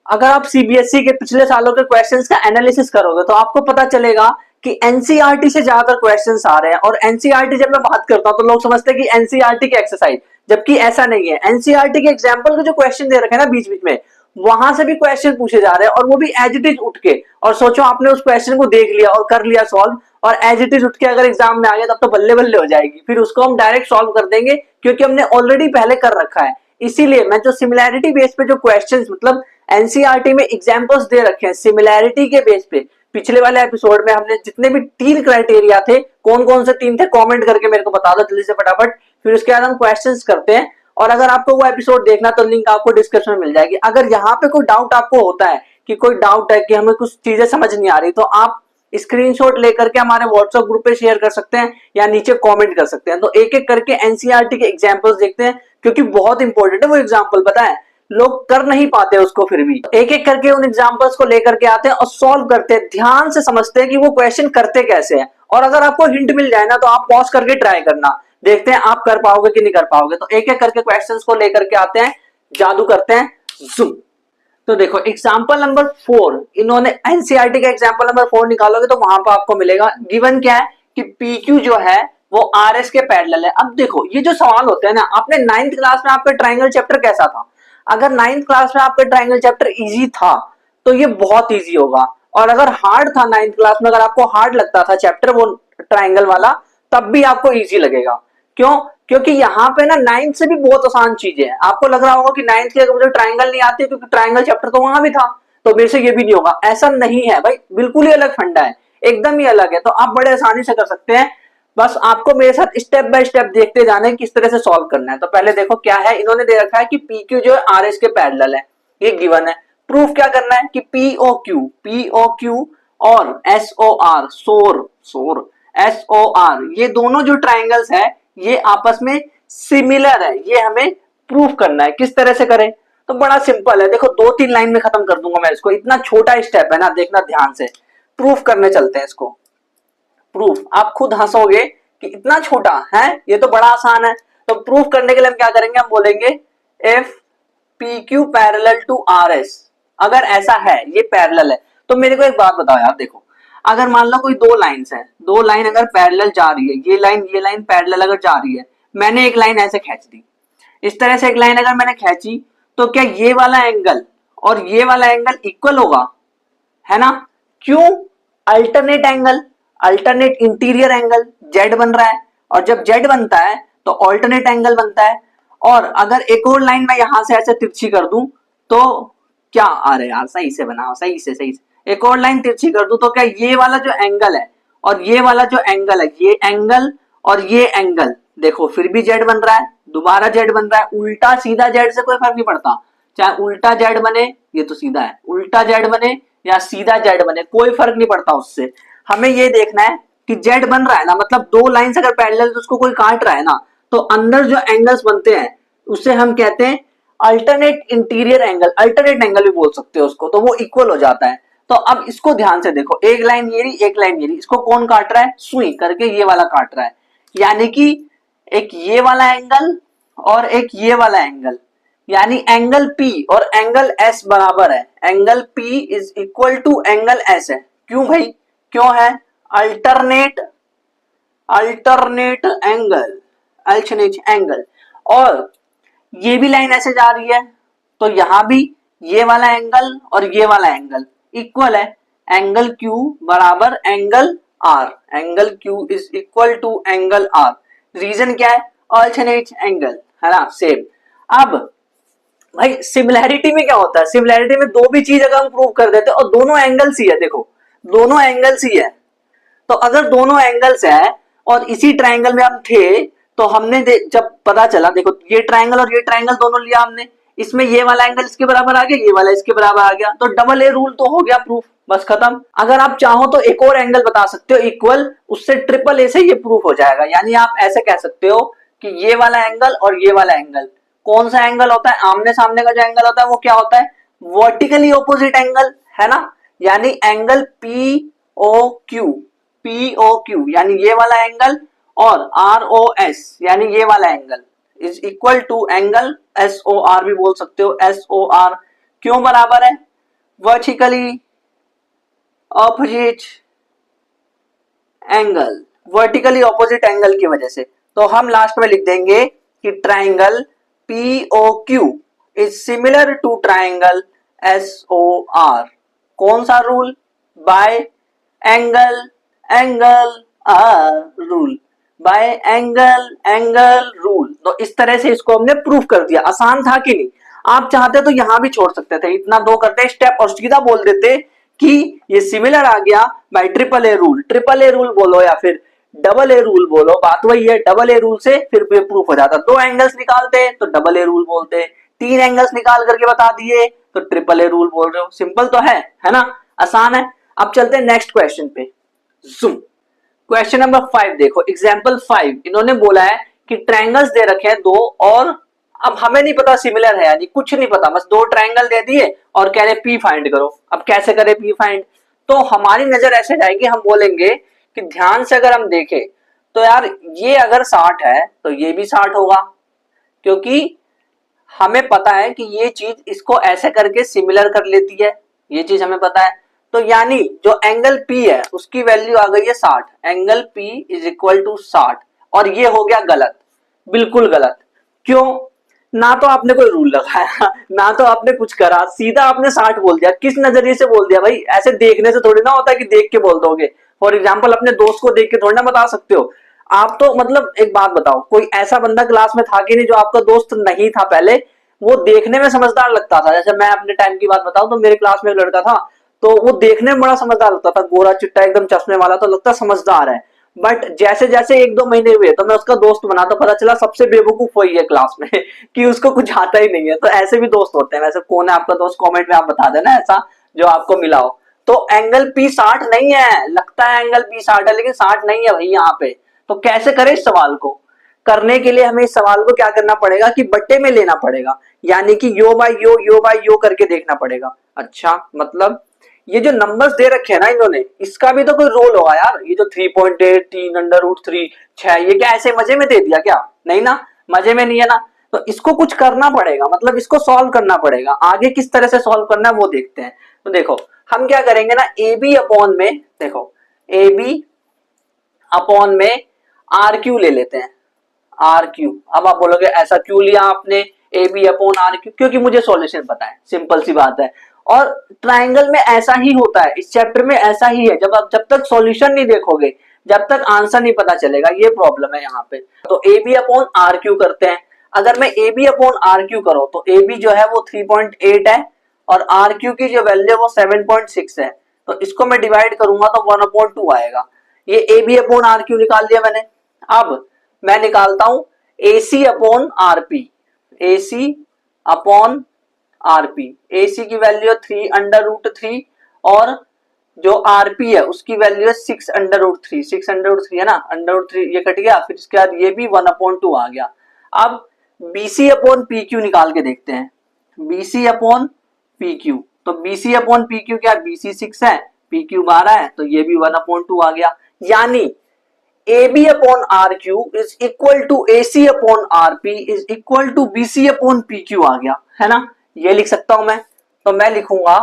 अगर आप सीबीएसई के पिछले सालों के क्वेश्चंस का एनालिसिस करोगे तो आपको पता चलेगा कि एनसीईआरटी से ज्यादातर क्वेश्चंस आ रहे हैं। और एनसीईआरटी जब मैं बात करता हूं तो लोग समझते हैं कि एनसीईआरटी की एक्सरसाइज, जबकि ऐसा नहीं है। एनसीईआरटी के एग्जाम्पल के जो क्वेश्चन दे रखे हैं ना बीच बीच में, वहां से भी क्वेश्चन पूछे जा रहे हैं और वो भी एज इट इज उठ के। और सोचो आपने उस क्वेश्चन को देख लिया और कर लिया सॉल्व, और एज इट इज उठ के अगर एग्जाम में आ गया तब तो बल्ले बल्ले हो जाएगी। फिर उसको हम डायरेक्ट सॉल्व कर देंगे क्योंकि हमने ऑलरेडी पहले कर रखा है। इसीलिए मैं जो सिमिलैरिटी बेस पे जो क्वेश्चंस, मतलब एनसीईआरटी में एग्जांपल्स दे रखे हैं सिमिलैरिटी के बेस पे, पिछले वाले एपिसोड में हमने जितने भी 3 क्राइटेरिया थे, कौन कौन से 3 थे कमेंट करके मेरे को बता दो जल्दी से फटाफट, फिर उसके बाद हम क्वेश्चंस करते हैं। और अगर आपको वो एपिसोड देखना तो लिंक आपको डिस्क्रिप्शन में मिल जाएगी। अगर यहाँ पे कोई डाउट आपको होता है कि कोई डाउट है कि हमें कुछ चीजें समझ नहीं आ रही, तो आप स्क्रीनशॉट लेकर के हमारे व्हाट्सएप ग्रुप पे शेयर कर सकते हैं या नीचे कमेंट कर सकते हैं। तो एक एक करके एनसीईआरटी के एग्जांपल्स देखते हैं क्योंकि बहुत इंपॉर्टेंट है वो एग्जांपल, पता है लोग कर नहीं पाते उसको, फिर भी एक एक करके उन एग्जांपल्स को लेकर के आते हैं और सॉल्व करते हैं, ध्यान से समझते हैं कि वो क्वेश्चन करते कैसे हैं। और अगर आपको हिंट मिल जाए ना तो आप पॉज करके ट्राई करना, देखते हैं आप कर पाओगे कि नहीं कर पाओगे। तो एक एक करके क्वेश्चंस को लेकर के आते हैं, जादू करते हैं, जूम। तो देखो एग्जाम्पल नंबर 4, इन्होंने एनसीईआरटी का एग्जाम्पल नंबर 4 निकालोगे तो वहां पर आपको मिलेगा, गिवन क्या है कि पीक्यू जो है वो आरएस के पैरेलल है। अब देखो ये जो सवाल होते हैं ना, आपने 9th क्लास में आपका ट्राइंगल चैप्टर कैसा था? अगर 9th क्लास में आपका ट्राइंगल चैप्टर इजी था तो ये बहुत इजी होगा। और अगर हार्ड था 9th क्लास में, अगर आपको हार्ड लगता था चैप्टर वो ट्राइंगल वाला, तब भी आपको इजी लगेगा। क्यों? क्योंकि यहाँ पे ना 9th से भी बहुत आसान चीजें हैं। आपको लग रहा होगा कि 9th के मुझे ट्राइंगल नहीं आती क्योंकि ट्राइंगल चैप्टर तो वहां भी था तो मेरे से ये भी नहीं होगा, ऐसा नहीं है भाई, बिल्कुल ही अलग फंडा है, एकदम ही अलग है। तो आप बड़े आसानी से कर सकते हैं, बस आपको मेरे साथ स्टेप बाय स्टेप देखते जाना है किस तरह से सॉल्व करना है। तो पहले देखो क्या है, इन्होंने दे रखा है कि पीक्यू जो है आरएस के पैरेलल है, ये गिवन है। प्रूफ क्या करना है कि पीओक्यू और एसओआर, सोर एसओआर, ये दोनों जो ट्राइंगल्स है ये आपस में सिमिलर है, ये हमें प्रूफ करना है। किस तरह से करें? तो बड़ा सिंपल है, देखो 2-3 लाइन में खत्म कर दूंगा मैं इसको, इतना छोटा स्टेप है ना, देखना ध्यान से। प्रूफ करने चलते हैं इसको। प्रूफ, आप खुद हंसोगे कि इतना छोटा है, ये तो बड़ा आसान है। तो प्रूफ करने के लिए हम क्या करेंगे, हम बोलेंगे if P Q parallel to R S, अगर ऐसा है ये पैरेलल है। तो मेरे को एक बात बताओ यार, देखो अगर मान लो कोई 2 लाइन्स है, 2 लाइन अगर पैरेलल जा रही है, ये लाइन पैरेलल अगर जा रही है, मैंने एक लाइन ऐसे खींच दी, इस तरह से एक लाइन अगर मैंने खींची, तो क्या ये वाला एंगल और ये वाला एंगल इक्वल होगा? है ना? क्यों? Alternate angle, alternate interior angle Z बन रहा है, और जब जेड बनता है तो अल्टरनेट एंगल बनता है। और अगर एक और लाइन मैं यहां से ऐसे तिरछी कर दूं तो क्या, अरे यार सही से बनाओ, सही से एक और लाइन तिरछी कर दूं तो क्या ये वाला जो एंगल है और ये वाला जो एंगल है, ये एंगल और ये एंगल, देखो फिर भी जेड बन रहा है, दोबारा जेड बन रहा है। उल्टा सीधा जेड से कोई फर्क नहीं पड़ता, चाहे उल्टा जेड बने, ये तो सीधा है, उल्टा जेड बने या सीधा जेड बने, कोई फर्क नहीं पड़ता उससे। हमें ये देखना है कि जेड बन रहा है ना, मतलब 2 लाइंस अगर पैरेलल तो उसको कोई काट रहा है ना, तो अंदर जो एंगल्स बनते हैं उसे हम कहते हैं alternate interior angle, alternate angle भी बोल सकते हो उसको, तो वो इक्वल हो जाता है। तो अब इसको ध्यान से देखो, एक लाइन ये रही, एक लाइन ये रही, इसको कौन काट रहा है? सुई करके ये वाला काट रहा है, यानी कि एक ये वाला एंगल और एक ये वाला एंगल, यानी एंगल P और एंगल S बराबर है, angle P is equal to angle S है। क्यों भाई? क्यों है? Alternate angle. और ये भी लाइन ऐसे जा रही है तो यहां भी ये वाला एंगल और ये वाला एंगल इक्वल है, एंगल Q बराबर angle R, angle Q is equal to angle R। Reason क्या है? अल्टरनेट एंगल, है ना, सेम। अब भाई सिमिलैरिटी में क्या होता है, सिमिलैरिटी में 2 भी चीज अगर हम प्रूव कर देते और दोनों एंगल्स ही है, देखो दोनों एंगल्स ही है, तो अगर दोनों एंगल्स है और इसी ट्रायंगल में हम थे तो हमने जब पता चला, देखो ये ट्रायंगल और ये ट्रायंगल दोनों लिया हमने, इसमें ये वाला एंगल इसके बराबर आ गया, ये वाला इसके बराबर आ गया, तो डबल ए रूल तो हो गया प्रूफ, बस खत्म। अगर आप चाहो तो एक और एंगल बता सकते हो इक्वल, उससे ट्रिपल ए से ये प्रूफ हो जाएगा। यानी आप ऐसे कह सकते हो कि ये वाला एंगल और ये वाला एंगल, कौन सा एंगल होता है? आमने सामने का जो एंगल होता है वो क्या होता है? वर्टिकली ऑपोजिट एंगल, है ना। यानी एंगल पीओक्यू यानी ये वाला एंगल और आरओएस यानी ये वाला angle is equal to angle SOR भी बोल सकते हो, एसओआर क्यों बराबर है? Vertically opposite angle, vertically opposite angle की वजह से। तो हम लास्ट में लिख देंगे कि triangle POQ is similar to triangle SOR। कौन सा rule? By angle angle rule, by angle angle rule. तो इस तरह से इसको हमने प्रूफ कर दिया। आसान था कि नहीं? आप चाहते तो यहां भी छोड़ सकते थे, इतना दो करते स्टेप और सीधा बोल देते कि ये सिमिलर आ गया bye triple a rule. Triple a rule बोलो या फिर डबल ए रूल बोलो, बात वही है। डबल ए रूल से फिर प्रूफ हो जाता। दो एंगल्स निकालते तो डबल ए रूल बोलते, तीन एंगल्स निकाल करके बता दिए तो ट्रिपल ए रूल बोल रहे हो। सिंपल तो है ना? आसान है। अब चलते हैं नेक्स्ट क्वेश्चन पे। जूम। क्वेश्चन नंबर 5 देखो, एग्जाम्पल 5। इन्होंने बोला है कि ट्रायंगल्स दे रखे हैं दो, और अब हमें नहीं पता सिमिलर है यानी कुछ नहीं पता, बस दो ट्रायंगल दे दिए और कह रहे P फाइंड करो। अब कैसे करें P फाइंड? तो हमारी नजर ऐसे जाएगी, हम बोलेंगे कि ध्यान से अगर हम देखें तो यार ये अगर 60 है तो ये भी 60 होगा, क्योंकि हमें पता है कि ये चीज इसको ऐसे करके सिमिलर कर लेती है, ये चीज हमें पता है। तो यानी जो एंगल P है उसकी वैल्यू आ गई है 60। Angle P is equal to 60, और ये हो गया गलत, बिल्कुल गलत। क्यों? ना तो आपने कोई रूल लगाया, ना तो आपने कुछ करा, सीधा आपने 60 बोल दिया। किस नजरिए से बोल दिया भाई? ऐसे देखने से थोड़ी ना होता है कि देख के बोल दोगे। फॉर एग्जाम्पल अपने दोस्त को देख के थोड़ी ना बता सकते हो आप। तो मतलब एक बात बताओ, कोई ऐसा बंदा क्लास में था कि नहीं जो आपका दोस्त नहीं था पहले, वो देखने में समझदार लगता था। जैसे मैं अपने टाइम की बात बताऊं तो मेरे क्लास में एक लड़का था, तो वो देखने में बड़ा समझदार लगता था, गोरा चिट्टा एकदम चश्मे वाला, तो लगता समझदार है। बट जैसे जैसे एक दो महीने हुए तो मैं उसका दोस्त बना, तो पता चला सबसे बेवकूफ वही है क्लास में कि उसको कुछ आता ही नहीं है। तो ऐसे भी दोस्त होते हैं। वैसे कौन है आपका दोस्त, कमेंट में आप बता देना ऐसा जो आपको मिला हो। तो एंगल P 60 नहीं है, लगता है एंगल P 60 है लेकिन 60 नहीं है भाई यहाँ पे। तो कैसे करें इस सवाल को? करने के लिए हमें इस सवाल को क्या करना पड़ेगा कि बट्टे में लेना पड़ेगा, यानी कि यो बाय यो करके देखना पड़ेगा। अच्छा, मतलब ये जो नंबर्स दे रखे हैं ना इन्होंने, इसका भी तो कोई रोल होगा यार। ये जो 3.8 3 अंडर रूट 3 6, ये क्या ऐसे मजे में दे दिया क्या? नहीं ना, मजे में नहीं है ना। तो इसको कुछ करना पड़ेगा, मतलब इसको सॉल्व करना पड़ेगा। आगे किस तरह से सॉल्व करना है वो देखते हैं। तो देखो हम क्या करेंगे ना, ए बी अपॉन में, देखो ए बी अपॉन में आर क्यू ले लेते हैं। आर क्यू, अब आप बोलोगे ऐसा क्यों लिया आपने A B upon R Q? क्योंकि मुझे सॉल्यूशन पता है, सिंपल सी बात है। और ट्राइंगल में ऐसा ही होता है, इस चैप्टर में ऐसा ही है। जब तक सॉल्यूशन नहीं देखोगे, जब तक आंसर नहीं पता चलेगा, ये प्रॉब्लम है यहाँ पे। तो A B upon R Q करते हैं। अगर मैं A B upon R Q करो तो ए बी जो है वो 3.8 है, और आर क्यू की जो वैल्यू है वो 7.6 है। तो इसको मैं डिवाइड करूंगा तो 1/2 आएगा। ये A B upon R Q निकाल लिया मैंने। अब मैं निकालता हूं A C upon R P. A C upon R P, A C की वैल्यू है 3/√3, और जो आरपी है उसकी वैल्यू है 6/√3। 6/√3 है ना, √3 ये कट गया, फिर इसके बाद ये भी 1/2 आ गया। अब बीसी अपॉन पी क्यू निकाल के देखते हैं। बीसी अपॉन पी क्यू, तो बीसी अपॉन पी क्यू क्या, बीसी 6 है, पी क्यू 12 है, तो ये भी 1/2 आ गया। यानी AB upon RQ is equal to AC upon RP is equal to BC upon PQ आ गया, है ना? ये लिख सकता हूं मैं। तो मैं लिखूंगा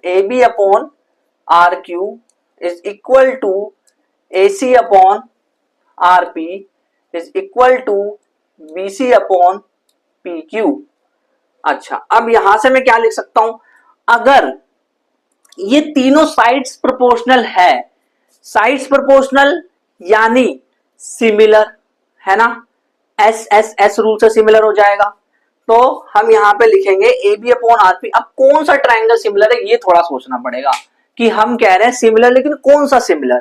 AB upon RQ is equal to AC upon RP is equal to BC upon PQ। अच्छा, अब यहां से मैं क्या लिख सकता हूं? अगर ये तीनों साइड्स प्रोपोर्शनल है, साइड्स प्रोपोर्शनल यानी सिमिलर, है ना? एस रूल से सिमिलर हो जाएगा। तो हम यहां पे लिखेंगे ए बी अपॉन आरपी। अब कौन सा ट्राइंगल सिमिलर है ये थोड़ा सोचना पड़ेगा कि हम कह रहे हैं सिमिलर, लेकिन कौन सा सिमिलर?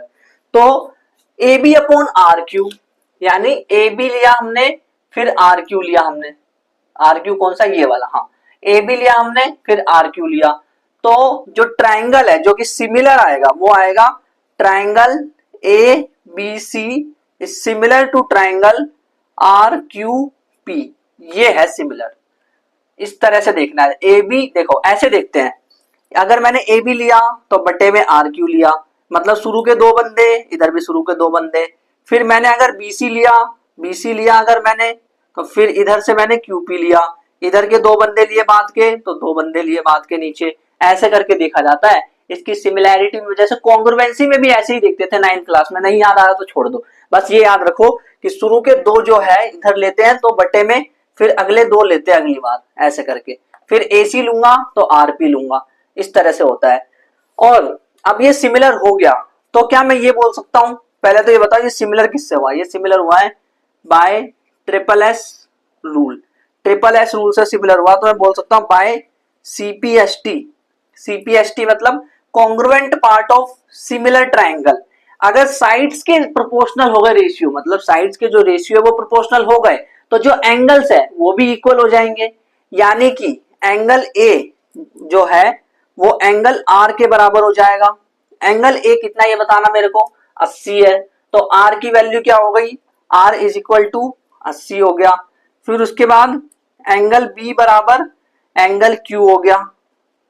तो A B upon R Q, यानी ए बी लिया हमने, फिर आर क्यू लिया हमने। आर क्यू कौन सा, ये वाला, हाँ। ए बी लिया हमने, फिर आर क्यू लिया। तो जो ट्राइंगल है जो कि सिमिलर आएगा वो आएगा triangle A B C is similar to triangle R Q P. ये है सिमिलर। इस तरह से देखना है। ए बी देखो ऐसे देखते हैं, अगर मैंने ए बी लिया तो बटे में आर क्यू लिया, मतलब शुरू के दो बंदे, इधर भी शुरू के दो बंदे। फिर मैंने अगर बीसी लिया अगर मैंने, तो फिर इधर से मैंने क्यूपी लिया, इधर के दो बंदे लिए बाद के, तो दो बंदे लिए बाद के नीचे। ऐसे करके देखा जाता है। इसकी सिमिलैरिटी में, जैसे कॉन्ग्रुएंसी में भी ऐसे ही देखते थे 9th क्लास में, नहीं याद आ रहा तो छोड़ दो। बस ये याद रखो कि शुरू के दो जो है इधर लेते हैं तो बटे में, फिर अगले दो लेते हैं अगली बार, ऐसे करके फिर AC लूंगा तो RP लूंगा, इस तरह से होता है। और अब ये सिमिलर हो गया तो क्या मैं ये बोल सकता हूं, पहले तो ये बताओ ये सिमिलर किससे हुआ, ये सिमिलर हुआ है bye triple S rule. Triple S rule से सिमिलर हुआ तो मैं बोल सकता हूं बाय CPST। CPST मतलब congruent part of similar triangle. अगर साइड्स के प्रोपोर्शनल हो गए रेशियो, मतलब साइड्स के जो रेशियो है वो प्रोपोर्शनल हो गए, तो जो एंगल्स है वो भी इक्वल हो जाएंगे। यानी कि एंगल A जो है वो एंगल R के बराबर हो जाएगा। एंगल A कितना ये बताना मेरे को, 80 है, तो R की वैल्यू क्या हो गई, R इज इक्वल टू 80 हो गया। फिर उसके बाद एंगल B बराबर एंगल Q हो गया।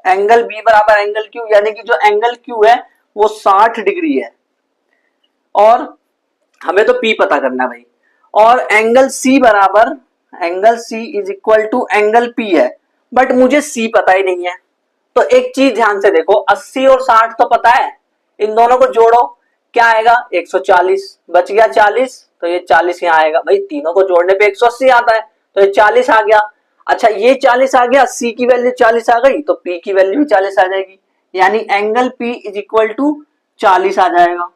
एंगल B बराबर एंगल Q, यानी कि जो एंगल Q है वो 60 डिग्री है, और हमें तो P पता करना है भाई। और एंगल C बराबर angle C is equal to angle P है, बट मुझे C पता ही नहीं है। तो एक चीज ध्यान से देखो, 80 और 60 तो पता है, इन दोनों को जोड़ो क्या आएगा, 140, बच गया 40, तो ये 40 यहाँ आएगा। भाई तीनों को जोड़ने पे 180 आता है, तो ये 40 आ गया। अच्छा ये 40 आ गया, C की वैल्यू 40 आ गई, तो P की वैल्यू भी 40 आ जाएगी, यानी angle P is equal to 40 आ जाएगा।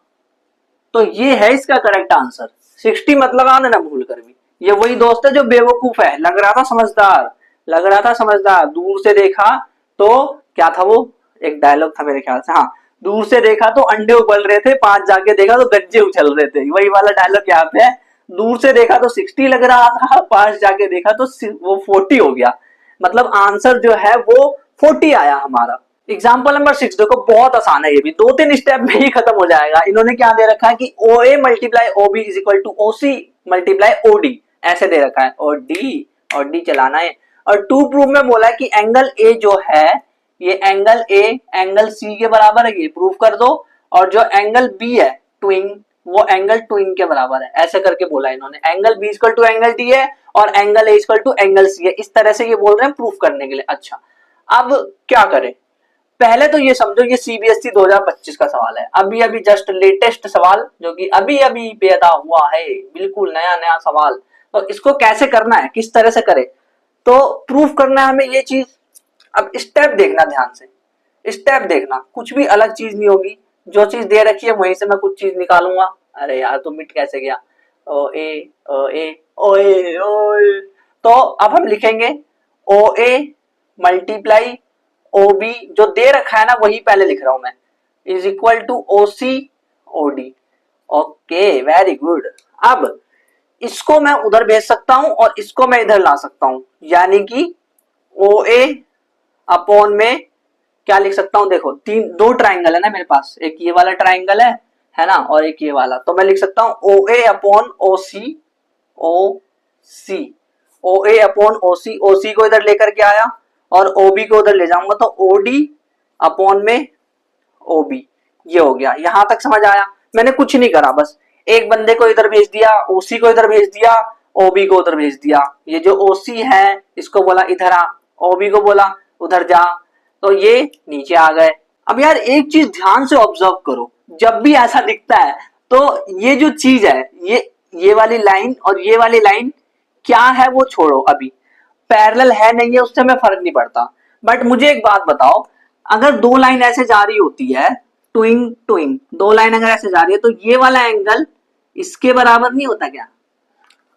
तो ये है इसका करेक्ट आंसर। 60 मत लगाना ना भूल कर भी, ये वही दोस्त है जो बेवकूफ है, लग रहा था समझदार, लग रहा था समझदार, दूर से देखा तो क्या था वो, एक डायलॉग था मेरे ख्याल से, हाँ, दूर से देखा तो अंडे उबल रहे थे, पास जाके देखा तो गज्जे उछल रहे थे, वही वाला डायलॉग यहाँ पे है। दूर से देखा तो 60 लग रहा था, पास जाके देखा तो वो 40 हो गया, मतलब आंसर जो है वो 40 आया हमारा। एग्जाम्पल नंबर 6 देखो, बहुत आसान है, ये भी 2-3 स्टेप में ही खत्म हो जाएगा। इन्होंने क्या दे रखा है कि OA multiply OB is equal to OC multiply OD, ऐसे दे रखा है, और D चलाना है। और टू प्रूव में बोला है कि एंगल A जो है, ये एंगल A एंगल C के बराबर है, ये प्रूव कर दो। और जो एंगल B है ट्विन, वो एंगल ट्विन के बराबर है, ऐसे करके बोला इन्होंने। Angle B equal to angle D है और angle A equal to angle C है, इस तरह से ये बोल रहे हैं प्रूफ करने के लिए। अच्छा अब क्या करें, पहले तो ये समझो ये CBSE 2025 का सवाल है, अभी अभी जस्ट लेटेस्ट सवाल, जो कि अभी अभी पैदा हुआ है, बिल्कुल नया नया सवाल। तो इसको कैसे करना है, किस तरह से करें, तो प्रूफ करना है हमें ये चीज। अब स्टेप देखना ध्यान से, स्टेप देखना, कुछ भी अलग चीज नहीं होगी, जो चीज दे रखी है वहीं से मैं कुछ चीज निकालूंगा। अरे यार तो मिट कैसे गया, ओ ए ओए ओए। तो अब हम लिखेंगे OA मल्टीप्लाई OB, जो दे रखा है ना वही पहले लिख रहा हूं मैं, is equal to OC OD। Okay very good. अब इसको मैं उधर भेज सकता हूं और इसको मैं इधर ला सकता हूं, यानी कि OA अपॉन में क्या लिख सकता हूं, देखो दो ट्राइंगल है ना मेरे पास, एक ये वाला ट्राइंगल है ना, और एक ये वाला, तो मैं लिख सकता हूं OA अपॉन OC OA अपॉन OC को इधर लेकर के आया और OB को उधर ले जाऊंगा, तो OD अपॉन में OB, ये हो गया। यहां तक समझ आया, मैंने कुछ नहीं करा, बस एक बंदे को इधर भेज दिया, OC को इधर भेज दिया, OB को उधर भेज दिया। ये जो OC है इसको बोला इधर आ, OB को बोला उधर जा, तो ये नीचे आ गए। अब यार एक चीज ध्यान से ऑब्जर्व करो, जब भी ऐसा दिखता है तो ये जो चीज है, ये वाली लाइन और ये वाली लाइन क्या है वो छोड़ो, अभी पैरेलल है नहीं है उससे हमें फर्क नहीं पड़ता। बट मुझे एक बात बताओ, अगर दो लाइन ऐसे जा रही होती है, ट्विंग ट्विंग दो लाइन अगर ऐसे जा रही है, तो ये वाला एंगल इसके बराबर नहीं होता क्या,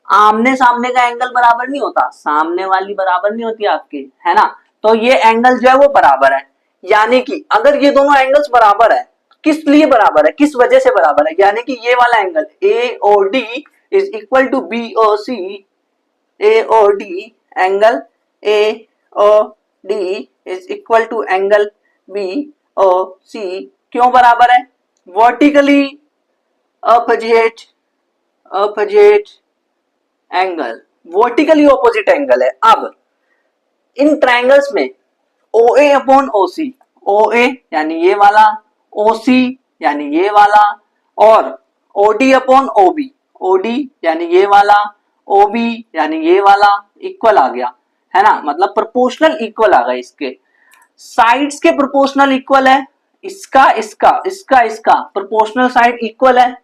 आमने सामने का एंगल बराबर नहीं होता, सामने वाली बराबर नहीं होती आपके, है ना, तो ये एंगल जो है वो बराबर है। यानी कि अगर ये दोनों एंगल्स बराबर है, किस लिए बराबर है, किस वजह से बराबर है, यानी कि ये वाला angle AOD is equal to BOC, AOD angle AOD is equal to angle BOC, क्यों बराबर है, vertically opposite angle, vertically opposite angle है। अब इन ट्रायंगल्स में OA अपॉन OC, OA यानी ये वाला, OC यानी ये वाला, और OD अपॉन OB, OD यानी ये वाला, OB यानी ये वाला, इक्वल आ गया, है ना, मतलब प्रोपोर्शनल इक्वल आ गए इसके। साइड्स के प्रोपोर्शनल इक्वल है, इसका इसका इसका इसका प्रोपोर्शनल साइड इक्वल है,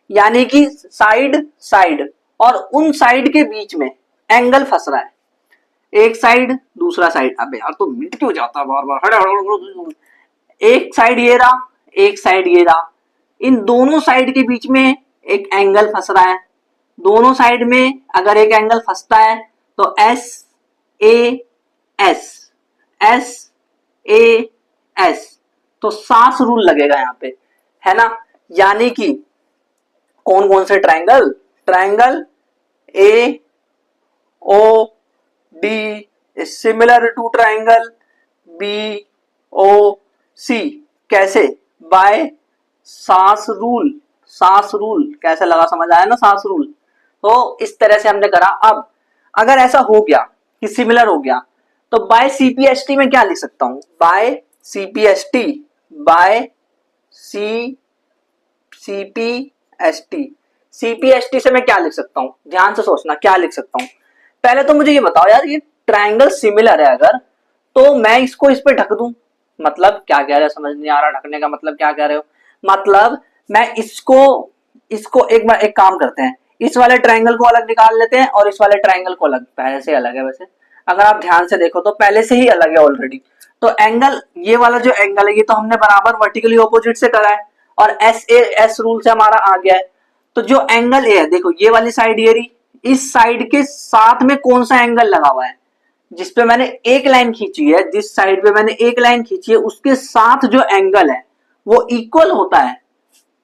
यानी कि साइड साइड और उन साइड के बीच में एंगल फंस रहा है, एक साइड दूसरा साइड। अबे यार तो मिट क्यों जाता है बार बार। एक साइड ये रहा, एक साइड ये रहा, इन दोनों साइड के बीच में एक एंगल फंस रहा है। दोनों साइड में अगर एक एंगल फंसता है तो S A S, S A S, तो सास रूल लगेगा यहाँ पे, है ना। यानी कि कौन कौन से triangle, triangle A O D is similar to triangle B O C, कैसे, बाय सास रूल। सास रूल कैसे लगा, समझ आया ना, सास रूल। तो इस तरह से हमने करा। अब अगर ऐसा हो गया कि सिमिलर हो गया तो बाय सीपीएसटी में क्या लिख सकता हूं, बाय सीपीएसटी, बाय सी सीपीएसटी, सीपीएसटी से मैं क्या लिख सकता हूं, ध्यान से सोचना क्या लिख सकता हूं। पहले तो मुझे ये बताओ यार, ये ट्रायंगल सिमिलर है अगर, तो मैं इसको इस पे ढक दूं, मतलब क्या कह रहे हो, समझ नहीं आ रहा, ढकने का मतलब क्या कह रहे हो। मतलब मैं इसको इसको एक बार एक काम करते हैं, इस वाले ट्रायंगल को अलग निकाल लेते हैं और इस वाले ट्रायंगल को अलग, पहले से अलग है वैसे, अगर आप ध्यान से देखो तो पहले से ही अलग है ऑलरेडी। तो एंगल, ये वाला जो एंगल है ये तो हमने बराबर वर्टिकली ऑपोजिट से करा है और एस ए एस रूल से हमारा आ गया है। तो जो एंगल ए है, देखो ये वाली साइड ये रही, इस साइड के साथ में कौन सा एंगल लगा हुआ है, जिसपे मैंने एक लाइन खींची है, जिस साइड पे मैंने एक लाइन खींची है उसके साथ जो एंगल है वो इक्वल होता है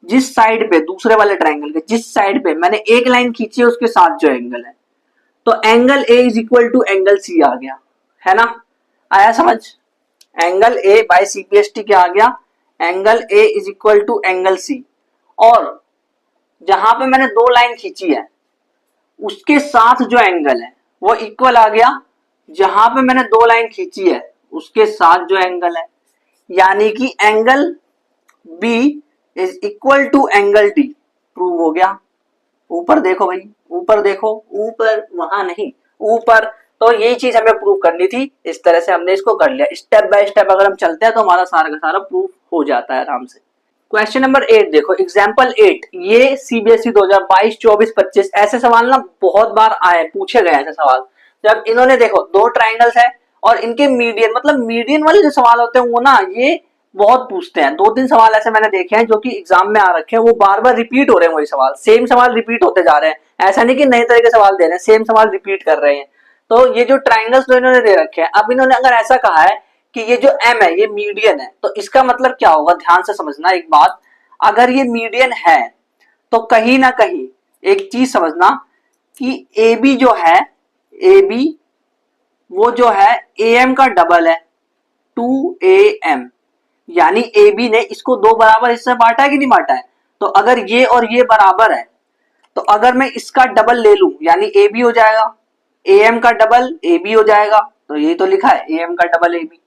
जिस साइड पे, दूसरे वाले ट्रायंगल के जिस साइड पे मैंने एक लाइन खींची है उसके साथ जो एंगल है। तो angle A is equal to angle C आ गया, है ना, आया समझ। एंगल ए बाय सीपीएसटी क्या आ गया, angle A is equal to angle C, और जहां पे मैंने दो लाइन खींची है उसके साथ जो एंगल है वो इक्वल आ गया जहां पे मैंने दो लाइन खींची है उसके साथ जो एंगल है, यानी कि angle B is equal to angle D, prove हो गया। ऊपर देखो भाई, ऊपर देखो, ऊपर, वहां नहीं, ऊपर। तो यही चीज हमें प्रूव करनी थी, इस तरह से हमने इसको कर लिया। स्टेप बाय स्टेप अगर हम चलते हैं तो हमारा सारा का सारा प्रूफ हो जाता है आराम से। क्वेश्चन नंबर 8 देखो, एग्जाम्पल 8, ये सीबीएसई 2022 24 25 ऐसे सवाल ना बहुत बार आए, पूछे गए ऐसे सवाल। जब इन्होंने देखो दो ट्राइंगल्स है और इनके मीडियन, मतलब मीडियन वाले जो सवाल होते हैं वो ना ये बहुत पूछते हैं। दो तीन सवाल ऐसे मैंने देखे हैं जो कि एग्जाम में आ रखे हैं, वो बार बार रिपीट हो रहे हैं, वही सवाल, सेम सवाल रिपीट होते जा रहे हैं। ऐसा नहीं कि नए तरह के सवाल दे रहे हैं, सेम सवाल रिपीट कर रहे हैं। तो ये जो ट्राइंगल्स जो इन्होंने दे रखे हैं, अब इन्होंने अगर ऐसा कहा है कि ये जो एम है ये मीडियन है, तो इसका मतलब क्या होगा, ध्यान से समझना एक बात। अगर ये मीडियन है तो कहीं ना कहीं एक चीज समझना कि ए बी जो है, ए बी वो जो है ए एम का डबल है, 2am, यानी ए बी ने इसको दो बराबर हिस्से बांटा है कि नहीं बांटा है। तो अगर ये और ये बराबर है तो अगर मैं इसका डबल ले लूं यानी ए बी हो जाएगा, ए एम का डबल ए बी हो जाएगा, तो ये तो लिखा है ए एम का डबल ए बी।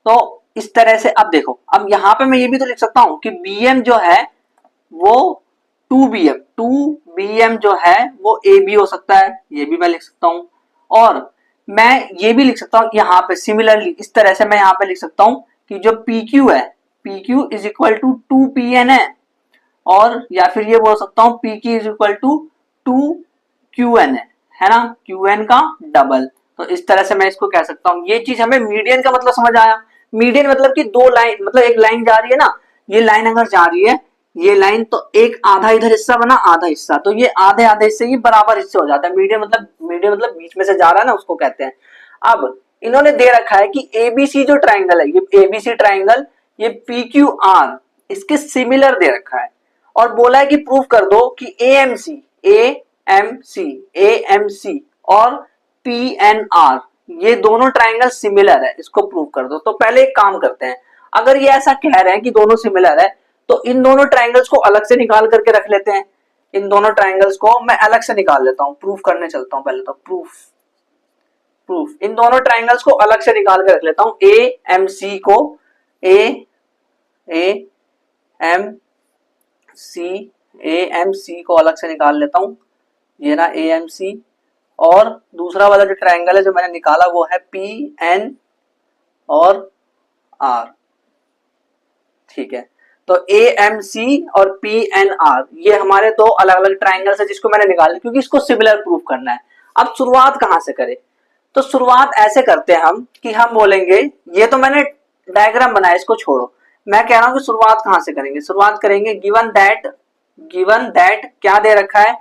तो इस तरह से अब देखो, अब यहां पे मैं ये भी तो लिख सकता हूं कि बी एम जो है वो 2bm जो है वो ए बी हो सकता है, ये भी मैं लिख सकता हूं। और मैं ये भी लिख सकता हूं यहाँ पे सिमिलरली, इस तरह से मैं यहाँ पे लिख सकता हूं कि जो पी क्यू है, P Q is equal to 2pn है, और या फिर ये बोल सकता हूँ P Q is equal to 2qn है ना, qn का डबल। तो इस तरह से मैं इसको कह सकता हूँ। ये चीज हमें मीडियन का मतलब समझ आया। मीडियन मतलब कि दो लाइन, मतलब एक लाइन जा रही है ना, ये लाइन अगर जा रही है, ये लाइन, तो एक आधा इधर हिस्सा बना आधा हिस्सा, तो ये आधे आधे हिस्से की बराबर हिस्से हो जाता है। मीडियन मतलब बीच में से जा रहा है ना, उसको कहते हैं। अब इन्होंने दे रखा है कि एबीसी जो ट्राइंगल है, ये एबीसी ट्राइंगल, ये पी क्यू आर इसके सिमिलर दे रखा है, और बोला है कि प्रूव कर दो कि एएमसी और पीएनआर ये दोनों ट्राइंगल सिमिलर है, इसको प्रूव कर दो। तो पहले एक काम करते हैं, अगर ये ऐसा कह रहे हैं कि दोनों सिमिलर है तो इन दोनों ट्राइंगल्स को अलग से निकाल करके रख लेते हैं। इन दोनों ट्राइंगल्स को मैं अलग से निकाल लेता हूं, प्रूफ करने चलता हूं। पहले तो प्रूफ इन दोनों ट्राइंगल्स को अलग से निकाल के रख लेता हूं। एएमसी को एएमसी को अलग से निकाल लेता हूं, ये ना एएमसी। और दूसरा वाला जो ट्राइंगल है जो मैंने निकाला वो है पी एन और आर, ठीक है। तो ए एम सी और पी एन आर ये हमारे दो अलग अलग ट्राइंगल्स है जिसको मैंने निकाला क्योंकि इसको सिमिलर प्रूफ करना है। अब शुरुआत कहां से करें? तो शुरुआत ऐसे करते हैं हम कि हम बोलेंगे, ये तो मैंने डायग्राम बनाया इसको छोड़ो, मैं कह रहा हूं कि शुरुआत कहां से करेंगे। शुरुआत करेंगे गिवन दैट क्या दे रखा है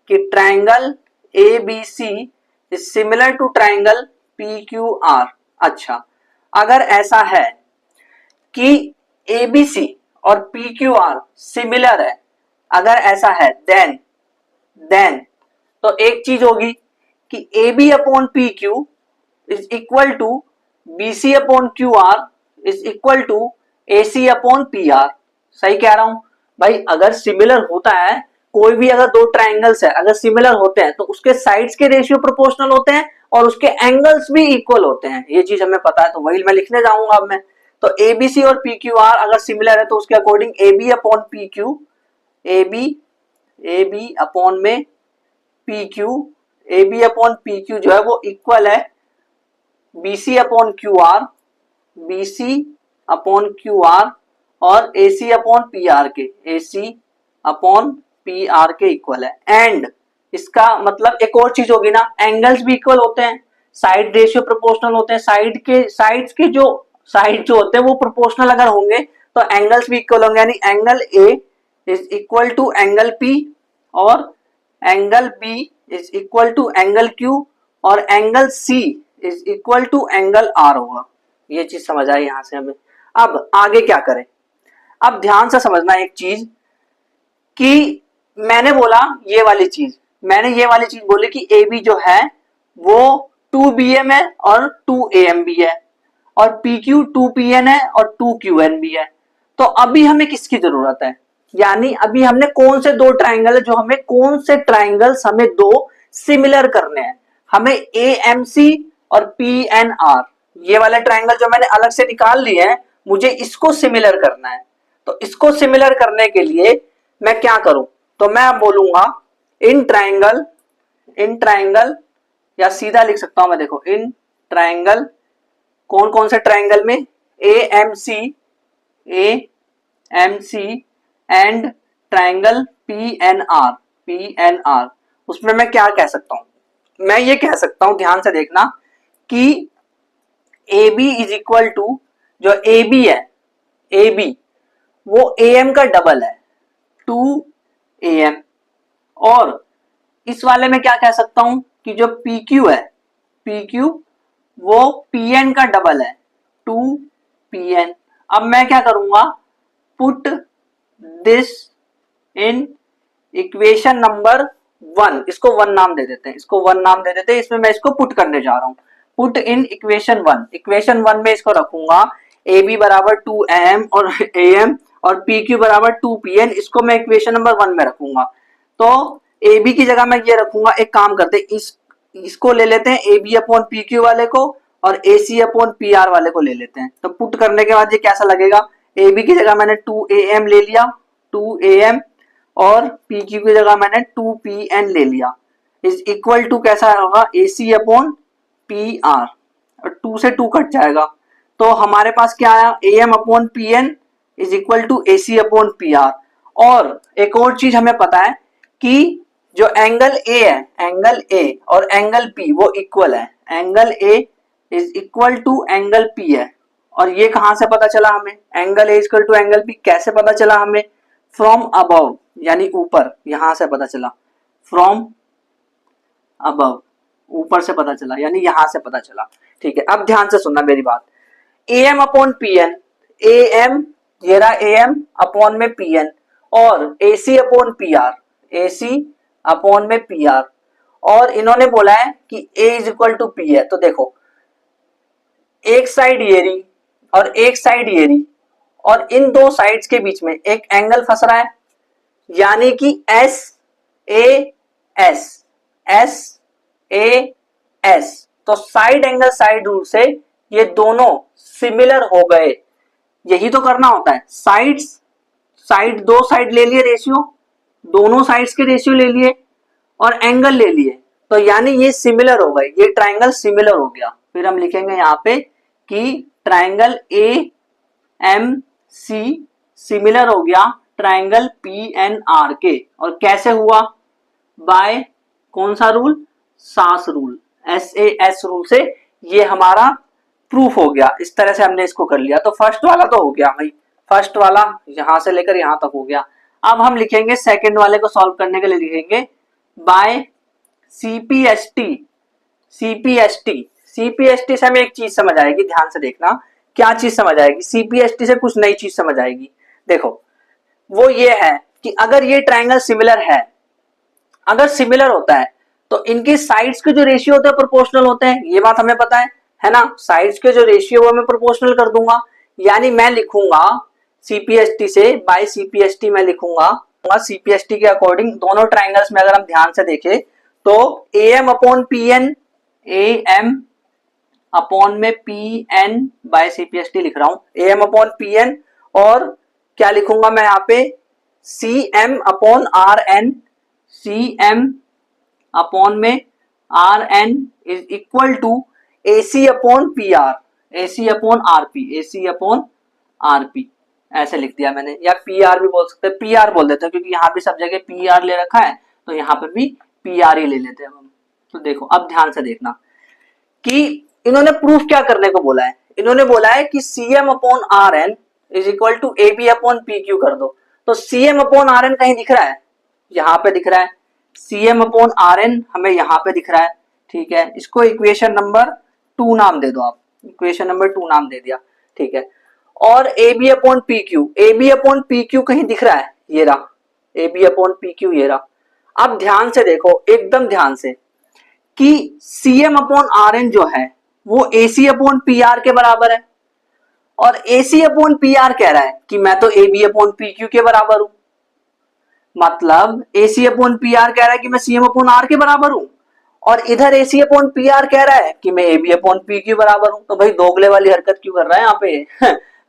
कि triangle A B C is similar to triangle P Q R. अच्छा, अगर ऐसा है कि एबीसी और पी क्यू आर सिमिलर है, अगर ऐसा है देन तो एक चीज होगी कि A B upon P Q is equal to B C upon Q R is equal to A C upon P R. सही कह रहा हूं भाई? अगर सिमिलर होता है, कोई भी अगर दो ट्राइंगल्स है अगर सिमिलर होते हैं तो उसके साइड्स के रेशियो प्रोपोर्शनल होते हैं और उसके एंगल्स भी इक्वल होते हैं, ये चीज हमें पता है। तो वही मैं लिखने जाऊंगा अब मैं। तो एबीसी और पी क्यू आर अगर सिमिलर है तो उसके according A B upon P Q, A B upon में P Q, A B upon P Q जो है वो इक्वल है B C upon Q R, B C upon Q R और A C upon P R के, A C upon P R के equal है। And इसका मतलब एक और चीज होगी ना, एंगल्स भी इक्वल होते हैं, साइड रेशियो प्रोपोर्शनल होते हैं, साइड्स के जो साइड जो होते हैं वो प्रोपोर्शनल अगर होंगे तो एंगल्स भी इक्वल होंगे, यानी angle A is equal to angle P और angle B is equal to angle Q और angle C is equal to angle R होगा। ये चीज समझ आई यहां से हमें। अब आगे क्या करें? अब ध्यान से समझना एक चीज कि मैंने बोला ये वाली चीज, मैंने ये वाली चीज बोली कि ए बी जो है वो 2bm है और 2am भी है और PQ 2pn है और 2qn भी है। तो अभी हमें किसकी जरूरत है? यानी अभी हमने कौन से दो ट्राइंगल है जो हमें, कौन से ट्राइंगल्स हमें दो सिमिलर करने हैं? हमें AMC और PNR ये वाले ट्राइंगल जो मैंने अलग से निकाल लिए हैं, मुझे इसको सिमिलर करना है। तो इसको सिमिलर करने के लिए मैं क्या करूं? तो मैं अब बोलूंगा इन ट्राइंगल या सीधा लिख सकता हूं मैं, देखो इन ट्राइंगल, कौन कौन से ट्राइंगल में? AMC and triangle PNR। उसमें मैं क्या कह सकता हूं? मैं ये कह सकता हूं, ध्यान से देखना, कि AB इज इक्वल टू, जो AB है, AB वो AM का डबल है 2AM। और इस वाले में क्या कह सकता हूं कि जो PQ है, PQ वो PN का डबल है 2PN। अब मैं क्या करूंगा? Put this in equation number 1, इसको 1 नाम दे देते हैं, इसमें मैं इसको पुट करने जा रहा हूं। पुट इन इक्वेशन 1, इक्वेशन 1 में इसको रखूंगा AB बराबर 2AM और AM और PQ बराबर 2PN, इसको मैं इक्वेशन नंबर 1 में रखूंगा। तो AB की जगह मैं ये रखूंगा, एक काम करते इसको ले लेते हैं AB अपॉन PQ वाले को और AC अपॉन PR वाले को ले लेते हैं। तो पुट करने के बाद ये कैसा लगेगा? AB की जगह मैंने 2AM ले लिया, 2AM और PQ की जगह मैंने 2PN ले लिया, इज इक्वल टू कैसा होगा? AC अपॉन PR और 2 से 2 कट जाएगा तो हमारे पास क्या आया? AM upon PN is equal to AC upon PR। और एक और चीज हमें पता है कि जो एंगल A है, एंगल A और एंगल P वो इक्वल है, angle A is equal to angle P है। और ये कहां से पता चला हमें? Angle A equal to angle P कैसे पता चला हमें? फ्रॉम अबव, यानी ऊपर, यहां से पता चला, फ्रॉम अबव, ऊपर से पता चला, यानी यहां से पता चला। ठीक है, अब ध्यान से सुनना मेरी बात। AM अपॉन PN, AM ये रहा AM अपॉन में PN और AC upon PR, AC upon में PR, और इन्होंने बोला है कि A is equal to P है। तो देखो एक साइड ये रही और एक साइड ये रही और इन दो साइड्स के बीच में एक एंगल फंस रहा है, यानी कि SAS। तो साइड एंगल साइड रूल से ये दोनों सिमिलर हो गए। यही तो करना होता है, दो साइड ले लिए रेशियो, दोनों साइड्स के रेशियो ले लिए और एंगल ले लिए, तो यानी ये सिमिलर हो गए, ये ट्राइंगल सिमिलर हो गया। फिर हम लिखेंगे यहाँ पे कि ट्राइंगल एम सी सिमिलर हो गया ट्राइंगल पी एन आर के। और कैसे हुआ? बाय कौन सा रूल? सास रूल, SAS रूल से ये हमारा प्रूफ हो गया। इस तरह से हमने इसको कर लिया। तो फर्स्ट वाला तो हो गया भाई, फर्स्ट वाला यहां से लेकर यहां तक हो गया। अब हम लिखेंगे सेकंड वाले को सॉल्व करने के लिए लिखेंगे बाय CPST। CPST से हमें एक चीज समझ आएगी, ध्यान से देखना। क्या चीज समझ आएगी? CPST से कुछ नई चीज समझ आएगी। देखो वो ये है कि अगर ये ट्रायंगल सिमिलर है, अगर सिमिलर होता है तो इनके साइड्स के जो रेशियो होते हैं प्रोपोर्शनल होते हैं, ये बात हमें पता है ना। साइड्स के जो रेशियो वो मैं प्रोपोर्शनल कर दूंगा। यानी मैं लिखूंगा CPST से बाय CPST मैं लिखूंगा CPST के अकॉर्डिंग दोनों ट्राइंगल्स में अगर हम ध्यान से देखें तो AM upon PN, AM upon में PN बाय CPST लिख रहा हूं, AM अपॉन PN। और क्या लिखूंगा मैं यहाँ पे? CM upon RN, CM upon में RN is equal to AC upon PR, AC upon RP, AC upon RP ऐसे लिख दिया मैंने। या PR भी बोल सकते हैं, PR बोल देते हैं क्योंकि यहाँ भी सब जगह PR ले रखा है तो यहाँ पे भी PR ही ले लेते हैं हम। तो देखो अब ध्यान से देखना कि इन्होंने प्रूफ क्या करने को बोला है। इन्होंने बोला है कि CM upon RN is equal to AB upon PQ कर दो। तो CM अपॉन RN कहीं दिख रहा है? यहाँ पे दिख रहा है। CM अपॉन RN हमें यहाँ पे दिख रहा है, ठीक है। इसको इक्वेशन नंबर 2 नाम दे दो आप, इक्वेशन नंबर 2 नाम दे दिया, ठीक है। और AB upon PQ, AB upon PQ कहीं दिख रहा है? ये रहा AB अपॉन PQ, ये रहा। अब ध्यान से देखो, एकदम ध्यान से, कि CM अपॉन RN जो है वो AC अपॉन PR के बराबर है। और AC अपॉन PR कह रहा है कि मैं तो AB अपॉन PQ के बराबर हूं। मतलब AC अपॉन PR कह रहा है कि मैं CM अपॉन R के बराबर हूं, और इधर AC अपॉन PR कह रहा है कि मैं AB अपॉन PQ के बराबर हूं। तो भाई दोगले वाली हरकत क्यों कर रहा है यहाँ पे?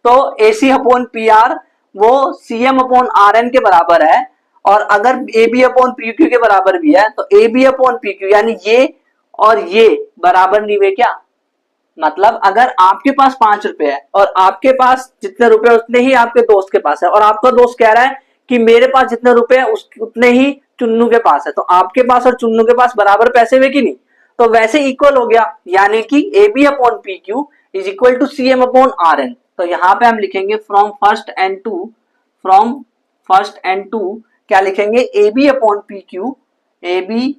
तो AC अपॉन PR वो CM अपॉन RN के बराबर है, और अगर AB अपॉन PQ के बराबर भी है तो AB अपॉन PQ यानी ये और ये बराबर नहीं हुए क्या? मतलब अगर आपके पास 5 रुपए है और आपके पास जितने रुपए उतने ही आपके दोस्त के पास है, और आपका दोस्त कह रहा है कि मेरे पास जितने रुपए है उतने ही चुन्नू के पास है, तो आपके पास और चुन्नू के पास बराबर पैसे हुए कि नहीं? तो वैसे इक्वल हो गया, यानी कि AB upon PQ is equal to CM upon RN। तो यहाँ पे हम लिखेंगे फ्रॉम फर्स्ट एंड टू क्या लिखेंगे? AB अपॉन PQ, AB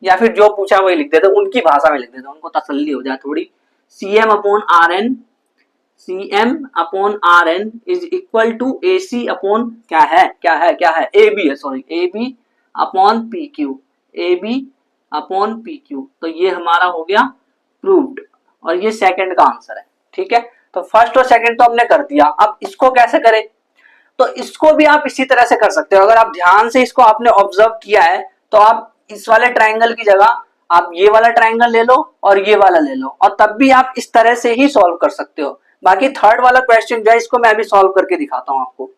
या फिर जो पूछा वही लिख देते, उनकी भाषा में लिख देते, उनको तसल्ली हो जाए थोड़ी। CM upon RN is equal to AC upon क्या है AB है, sorry AB upon PQ, AB upon PQ। तो ये हमारा हो गया प्रूव्ड, और ये सेकंड का आंसर है, ठीक है। तो फर्स्ट और सेकंड तो हमने कर दिया। अब इसको कैसे करें? तो इसको भी आप इसी तरह से कर सकते हो। अगर आप ध्यान से इसको आपने ऑब्जर्व किया है तो आप इस वाले ट्रायंगल की जगह आप ये वाला ट्रायंगल ले लो और ये वाला ले लो, और तब भी आप इस तरह से ही सॉल्व कर सकते हो। बाकी थर्ड वाला क्वेश्चन जो है इसको मैं भी सॉल्व करके दिखाता हूं आपको।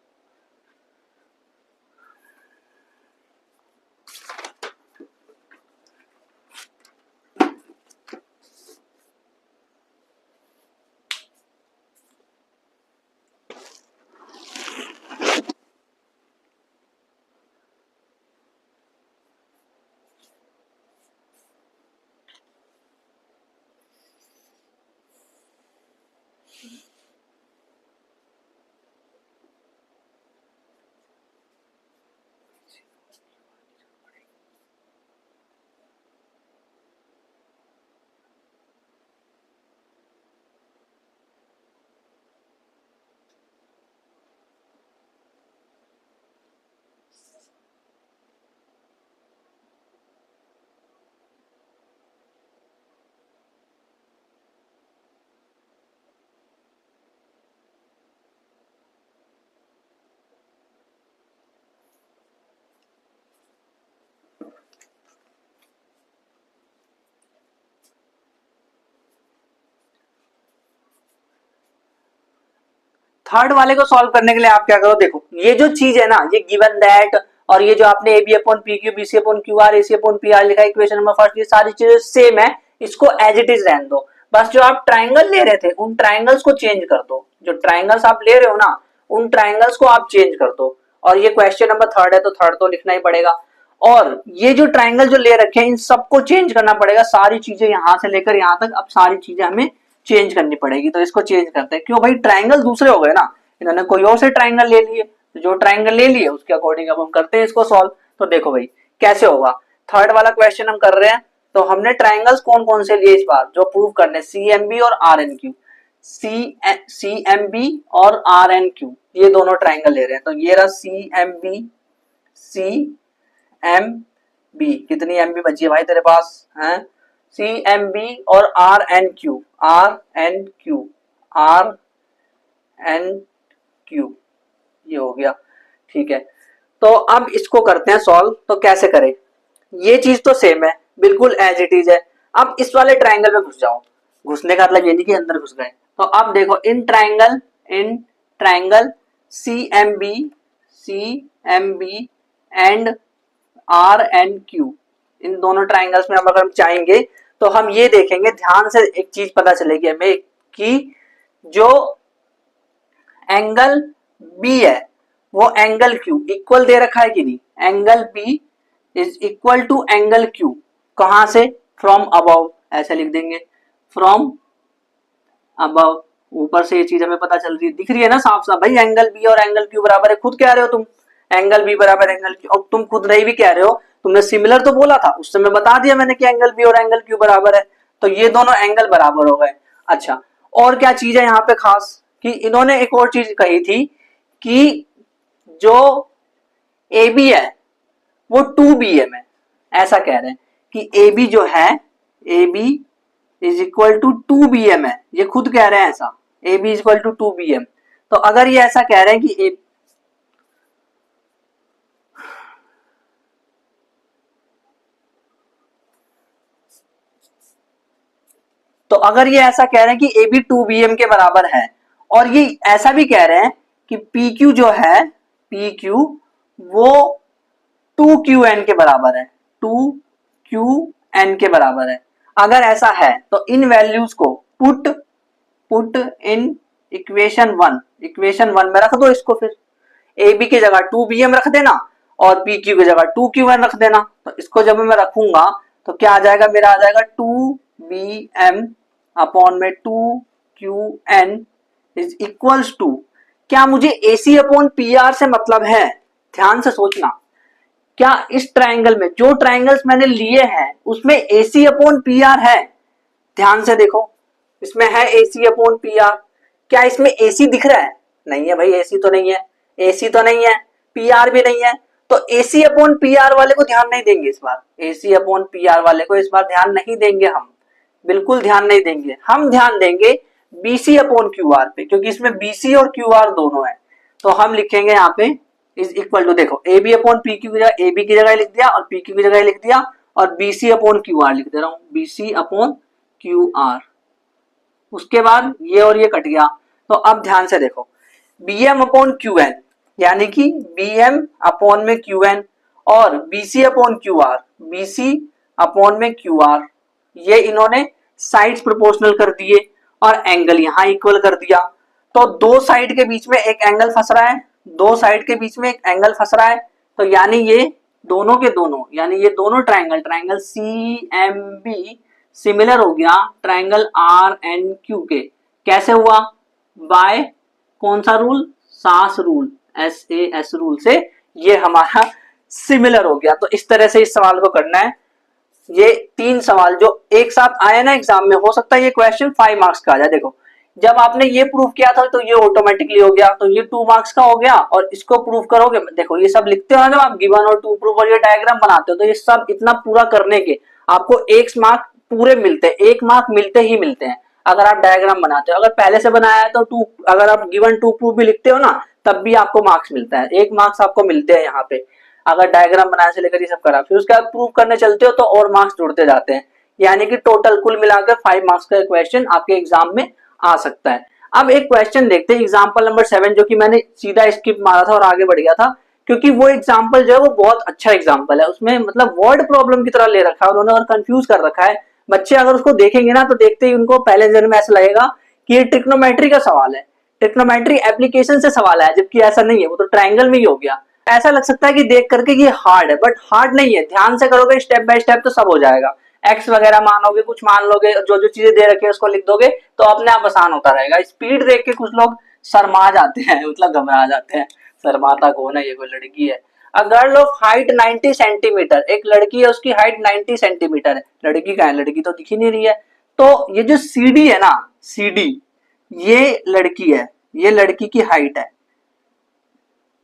थर्ड वाले को सॉल्व करने के लिए आप क्या करो, देखो ये जो चीज है ना, ये गिवन दैट, और ये जो आपने AB upon PQ, BC upon QR, AC upon PR लिखा है इक्वेशन नंबर फर्स्ट, ये सारी चीजें सेम है, इसको एज इट इज रहने दो। बस जो आप ट्राइंगल ले रहे थे उन ट्राइंगल्स को चेंज कर दो, जो ट्राइंगल्स आप ले रहे हो ना उन ट्राइंगल्स को आप चेंज कर दो। और ये क्वेश्चन नंबर 3 है तो 3 तो लिखना ही पड़ेगा। और ये जो ट्राइंगल जो ले रखे हैं इन सबको चेंज करना पड़ेगा, सारी चीजें यहां से लेकर यहां तक अब सारी चीजें हमें चेंज करनी पड़ेगी। तो इसको चेंज करते हैं, क्यों भाई ट्राइंगल दूसरे हो गए ना, इन्होंने कोई और से ट्राइंगल ले लिए, तो जो ट्राइंगल ले लिए उसके अकॉर्डिंग अब हम करते हैं इसको सॉल्व। तो देखो भाई कैसे होगा, थर्ड वाला क्वेश्चन हम कर रहे हैं। तो हमने ट्राइंगल्स कौन कौन से लिए इस बार जो प्रूव करने, CMB और RNQ, CMB और RNQ ये दोनों ट्राइंगल ले रहे हैं। तो ये रहा CMB, कितनी MB बची है भाई तेरे पास है, CMB और RNQ ये हो गया, ठीक है। तो अब इसको करते हैं सॉल्व। तो कैसे करें, ये चीज तो सेम है बिल्कुल एज इट इज है। अब इस वाले ट्राइंगल में घुस जाओ, घुसने का मतलब ये नहीं कि अंदर घुस गए। तो अब देखो in triangle CMB and RNQ, इन दोनों ट्राइंगल्स में अगर हम चाहेंगे तो हम ये देखेंगे, ध्यान से एक चीज पता चलेगी हमें कि जो एंगल B है वो एंगल Q इक्वल दे रखा है कि नहीं, angle B is equal to angle Q, कहां से, फ्रॉम अबव, ऐसे लिख देंगे फ्रॉम अबव, ऊपर से ये चीज हमें पता चल रही है, दिख रही है ना साफ साफ भाई, एंगल B और एंगल Q बराबर है, खुद कह रहे हो तुम एंगल B बराबर एंगल Q, और तुम खुद नहीं भी कह रहे हो, तुमने सिमिलर तो बोला था उस समय बता दिया मैंने कि एंगल B और एंगल Q बराबर है, तो ये दोनों एंगल बराबर हो गए। अच्छा और क्या चीज है यहाँ पे खास, कि इन्होंने एक और चीज कही थी कि जो AB है वो 2BM है, ऐसा कह रहे हैं कि AB जो है AB is equal to 2BM है, ये खुद कह रहे हैं ऐसा, AB is equal to 2BM। तो अगर ये ऐसा कह रहे हैं कि तो अगर ये ऐसा कह रहे हैं कि AB 2BM के बराबर है, और ये ऐसा भी कह रहे हैं कि PQ जो है PQ वो 2QN के बराबर है, 2QN के बराबर है, अगर ऐसा है तो इन वैल्यूज को पुट इन इक्वेशन 1 में रख दो इसको, फिर AB की जगह 2BM रख देना और PQ की जगह 2QN रख देना। तो इसको जब मैं रखूंगा तो क्या आ जाएगा, मेरा आ जाएगा 2BM अपॉन में 2QN इज इक्वल्स टू, क्या मुझे AC अपॉन PR से मतलब है, ध्यान से सोचना, क्या इस ट्राइंगल में जो ट्राइंगल्स मैंने लिए हैं उसमें AC अपॉन PR है, ध्यान से देखो इसमें है AC अपॉन PR, क्या इसमें AC दिख रहा है, नहीं है भाई, AC तो नहीं है, AC तो नहीं है, PR भी नहीं है, तो AC अपॉन PR वाले को ध्यान नहीं देंगे इस बार, AC अपॉन PR वाले को इस बार ध्यान नहीं देंगे हम, बिल्कुल ध्यान नहीं देंगे, हम ध्यान देंगे BC अपॉन QR पे, क्योंकि इसमें BC और QR दोनों है। तो हम लिखेंगे यहाँ पे इज इक्वल टू, देखो AB अपॉन PQ की जगह AB की जगह लिख दिया और PQ की जगह लिख दिया, और BC अपॉन QR लिख दे रहा हूँ, BC अपॉन QR, उसके बाद ये और ये कट गया। तो अब ध्यान से देखो BM अपॉन QN, यानी कि BM अपॉन में QN और BC upon QR, BC upon में QR, ये इन्होंने साइड्स प्रोपोर्शनल कर दिए और एंगल यहां इक्वल कर दिया। तो दो साइड के बीच में एक एंगल फंस रहा है, दो साइड के बीच में एक एंगल फंस रहा है, तो यानी ये दोनों के दोनों, यानी ये दोनों ट्राइंगल CMB सिमिलर हो गया ट्राइंगल RNQ के, कैसे हुआ, बाय कौन सा rule, SAS rule, SAS rule से ये हमारा सिमिलर हो गया। तो इस तरह से इस सवाल को करना है। ये 3 सवाल जो एक साथ आए ना एग्जाम में, हो सकता है ये क्वेश्चन 5 मार्क्स का आ जाए। देखो जब आपने ये प्रूव किया था तो ये ऑटोमेटिकली हो गया, तो ये 2 मार्क्स का हो गया, और इसको प्रूव करोगे, देखो ये सब लिखते हो ना जब आप गिवन और टू प्रूव और ये डायग्राम बनाते हो, तो ये सब इतना पूरा करने के आपको 1 मार्क पूरे मिलते हैं, 1 मार्क मिलते ही मिलते हैं अगर आप डायग्राम बनाते हो। अगर पहले से बनाया है तो 2, अगर आप गिवन 2 प्रूव भी लिखते हो ना तब भी आपको मार्क्स मिलता है, 1 मार्क्स आपको मिलते हैं यहाँ पे, अगर डायग्राम बनाने से लेकर ये सब करा, फिर उसके बाद प्रूव करने चलते हो तो और मार्क्स जुड़ते जाते हैं, यानी कि टोटल कुल मिलाकर 5 मार्क्स का क्वेश्चन आपके एग्जाम में आ सकता है। अब एक क्वेश्चन देखते हैं एग्जांपल नंबर 7, जो कि मैंने सीधा स्किप मारा था और आगे बढ़ गया था, क्योंकि वो एग्जांपल जो है वो बहुत अच्छा एग्जांपल है, उसमें मतलब वर्ड प्रॉब्लम की तरह ले रखा है उन्होंने और कंफ्यूज कर रखा है बच्चे अगर उसको देखेंगे ना तो देखते ही उनको पहले नजर में ऐसा लगेगा कि ये ट्रिग्नोमेट्री का सवाल है, ट्रिग्नोमेट्री एप्लीकेशन से सवाल है, जबकि ऐसा नहीं है, वो तो ट्रायंगल में ही हो गया। ऐसा लग सकता है कि देख करके ये हार्ड है, बट हार्ड नहीं है, ध्यान से करोगे स्टेप बाय स्टेप तो सब हो जाएगा। एक्स वगैरह मानोगे, कुछ मान लोगे, जो जो चीजें दे रखी है उसको लिख दोगे तो अपने आप आसान होता रहेगा। स्पीड देख के कुछ लोग शर्मा जाते हैं, मतलब घबरा जाते हैं। शर्माता कौन है, ये कोई लड़की है। A girl of height 90 centimetre, एक लड़की है उसकी हाइट 90 सेंटीमीटर है। लड़की का है, लड़की तो दिख ही नहीं रही है। तो ये जो सीडी है ना, सीडी, ये लड़की है, ये लड़की की हाइट है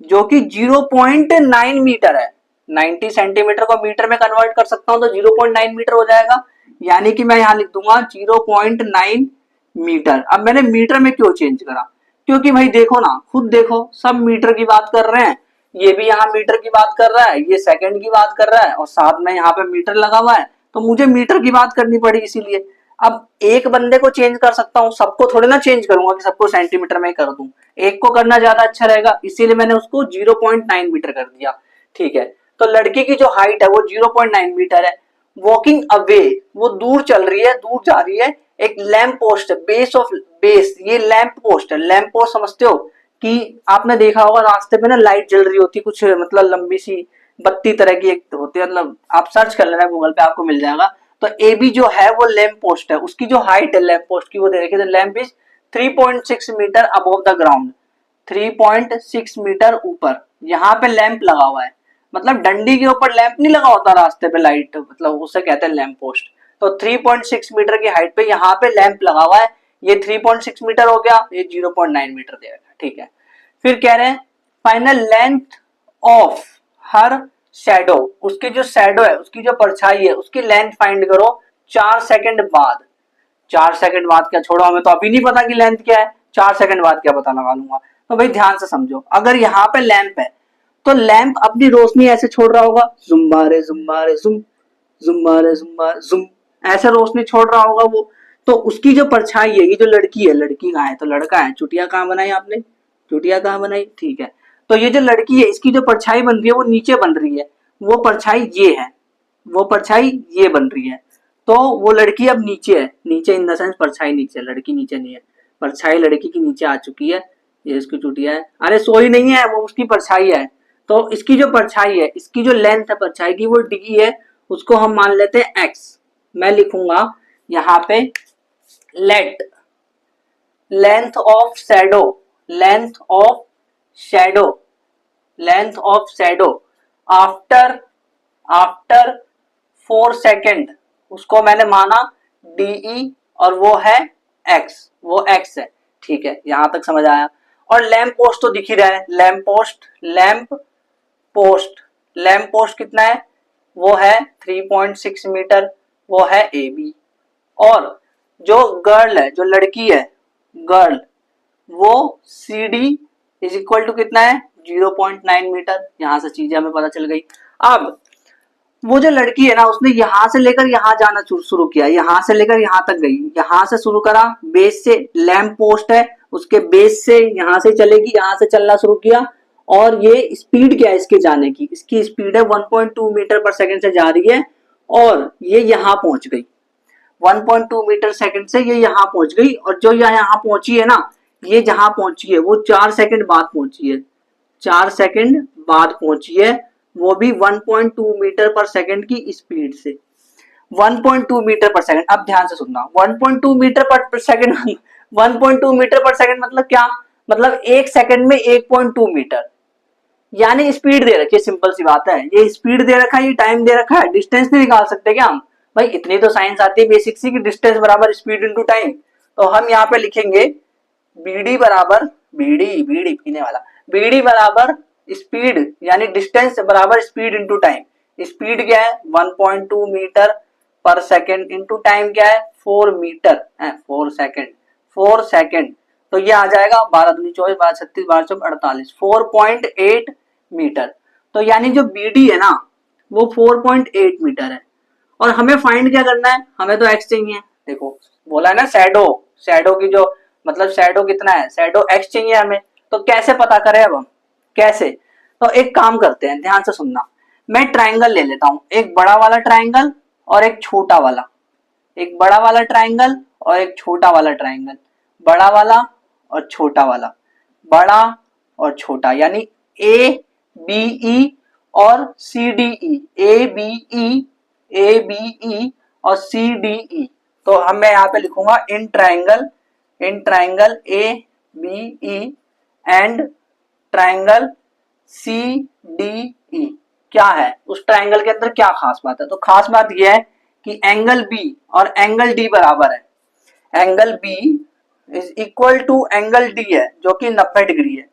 जो कि 0.9 मीटर है। 90 सेंटीमीटर को मीटर में कन्वर्ट कर सकता हूं तो 0.9 मीटर हो जाएगा, यानी कि मैं यहां लिख दूंगा 0.9 मीटर। अब मैंने मीटर में क्यों चेंज करा, क्योंकि भाई देखो ना, खुद देखो, सब मीटर की बात कर रहे हैं, ये भी यहाँ मीटर की बात कर रहा है, ये सेकंड की बात कर रहा है, और साथ में यहाँ पे मीटर लगा हुआ है, तो मुझे मीटर की बात करनी पड़ी इसीलिए। अब एक बंदे को चेंज कर सकता हूँ, सबको थोड़े ना चेंज करूंगा कि सबको सेंटीमीटर में कर दूं, एक को करना ज्यादा अच्छा रहेगा, इसीलिए मैंने उसको 0.9 मीटर कर दिया। ठीक है, तो लड़की की जो हाइट है वो 0.9 मीटर है। वॉकिंग अवे, वो दूर चल रही है, दूर जा रही है, एक लैंप पोस्ट है, बेस ऑफ बेस, ये लैंप पोस्ट है। लैंप पोस्ट समझते हो कि आपने देखा होगा रास्ते पे ना लाइट जल रही होती, कुछ मतलब लंबी सी बत्ती तरह की एक होती है, मतलब आप सर्च कर लेना गूगल पे आपको मिल जाएगा। तो ए बी जो है वो लैंप पोस्ट है, उसकी जो हाइट है लैंप पोस्ट की वो दे रखी है, lamp is 3.6 metre above the ground, 3.6 metre ऊपर यहाँ पे लैंप लगा हुआ है। मतलब डंडी के ऊपर लैंप नहीं लगा होता रास्ते पे लाइट, मतलब उसे कहते हैं लैंप पोस्ट। तो 3.6 मीटर की हाइट पे यहाँ पे लैंप लगा हुआ है, ये 3.6 मीटर हो गया, ये 0.9 मीटर दे रखा है। ठीक है, फिर कह रहे हैं final length of her shadow, उसकी जो शैडो है, उसकी जो परछाई है, उसकी लेंथ फाइंड करो 4 सेकंड बाद। 4 सेकंड बाद क्या, छोड़ो, हमें तो अभी नहीं पता कि लेंथ क्या है, 4 सेकंड बाद क्या पता लगा लूंगा। तो भाई ध्यान से समझो, अगर यहाँ पे लैंप है तो लैंप अपनी रोशनी ऐसे छोड़ रहा होगा, जुम्बारे जुम्बारे जुम, जुम्बारे जुम्बारे जुम, ऐसे रोशनी छोड़ रहा होगा वो। तो उसकी जो परछाई है, ये जो लड़की है, लड़की कहाँ है, तो लड़का है, चुटिया कहाँ बनाई आपने, चुटिया कहाँ बनाई, ठीक है। तो ये जो लड़की है, इसकी जो परछाई बन रही है वो नीचे बन रही है, वो परछाई ये है, वो परछाई ये बन रही है। तो वो लड़की अब नीचे है, नीचे इन द सेंस परछाई नीचे, लड़की नीचे नहीं है, परछाई लड़की की नीचे आ चुकी है, ये इसकी चुटिया है, अरे सोई नहीं है, वो उसकी परछाई है। तो इसकी जो परछाई है, इसकी जो लेंथ है परछाई की वो डी है, उसको हम मान लेते हैं एक्स। मैं लिखूंगा यहाँ पे late length of shadow, length of shadow, length of shadow after after 4 second, उसको मैंने माना डीई और वो है एक्स, वो एक्स है। ठीक है, यहां तक समझ आया। और लैंप पोस्ट तो दिख ही रहा है, lamp post, lamp post, lamp post कितना है, वो है 3.6 मीटर, वो है ए बी। और जो गर्ल है, जो लड़की है, गर्ल, वो C D is equal to कितना है, 0.9 मीटर। यहां से चीजें हमें पता चल गई। अब वो जो लड़की है ना, उसने यहां से लेकर यहां जाना शुरू किया, यहां से लेकर यहां तक गई, यहां से शुरू करा, बेस से, लैंप पोस्ट है उसके बेस से यहां से चलेगी, यहां से चलना शुरू किया। और ये स्पीड क्या है इसके जाने की, इसकी स्पीड है 1.2 मीटर पर सेकंड से जा रही है, और ये यहां पहुंच गई 1.2 मीटर सेकंड से, ये यहां पहुंच गई। और जो यहां पहुंची है ना, ये जहां पहुंची है वो 4 सेकंड बाद पहुंची है, 4 सेकंड बाद पहुंची है, वो भी 1.2 मीटर पर सेकंड की स्पीड से। 1.2 मीटर पर सेकंड, अब ध्यान से सुनना, 1.2 मीटर पर सेकंड 1.2 मीटर पर सेकंड मतलब क्या, मतलब एक सेकंड में 1.2 मीटर, यानी स्पीड दे रखी है, सिंपल सी बात है, ये स्पीड दे रखा है, ये टाइम दे रखा है, डिस्टेंस नहीं निकाल सकते क्या हम, भाई इतनी तो साइंस आती है बेसिक सी, कि डिस्टेंस बराबर स्पीड इनटू टाइम। तो हम यहाँ पे लिखेंगे बीडी बराबर, बीडी बीडी पीने वाला, बीडी बराबर स्पीड यानी डिस्टेंस बराबर स्पीड इनटू टाइम। स्पीड क्या है 1.2 मीटर पर सेकंड, इनटू टाइम क्या है 4 मीटर, 4 सेकंड, 4 सेकंड। तो ये आ जाएगा 12 दूनी 24, 12 36, 12 चौक 48, 4.8 मीटर। तो यानी जो बीडी है ना वो 4.8 मीटर है। और हमें फाइंड क्या करना है, हमें तो एक्स चाहिए। देखो बोला है ना शैडो, शैडो की जो मतलब शैडो कितना है, शैडो एक्स चाहिए हमें। तो कैसे पता करें अब हम, कैसे, तो एक काम करते हैं, ध्यान से सुनना। मैं ट्रायंगल ले लेता हूं, एक बड़ा वाला ट्रायंगल और एक छोटा वाला, एक बड़ा वाला ट्राइंगल और एक छोटा वाला ट्राइंगल, बड़ा वाला और छोटा वाला, बड़ा और छोटा, यानी ए बी ई और C D E, A B E, A B E और सी डी ई। तो हम मैं यहाँ पे लिखूंगा in triangle A B E and triangle C D E. क्या है उस ट्राइंगल के अंदर, क्या खास बात है? तो खास बात यह है कि एंगल बी और एंगल डी बराबर है। Angle B is equal to angle D है, जो कि 90 डिग्री है।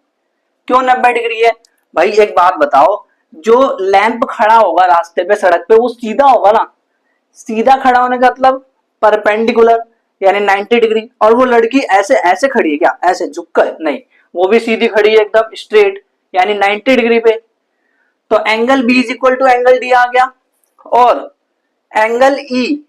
क्यों 90 डिग्री है भाई? एक बात बताओ, जो लैंप खड़ा होगा रास्ते पे, सड़क पे, वो सीधा होगा ना? सीधा खड़ा होने का मतलब परपेंडिकुलर यानी 90 डिग्री। और वो लड़की ऐसे ऐसे खड़ी है क्या? ऐसे झुककर नहीं, वो भी सीधी खड़ी है एकदम स्ट्रेट यानी 90 डिग्री पे। तो angle B is equal to angle D आ गया, और angle E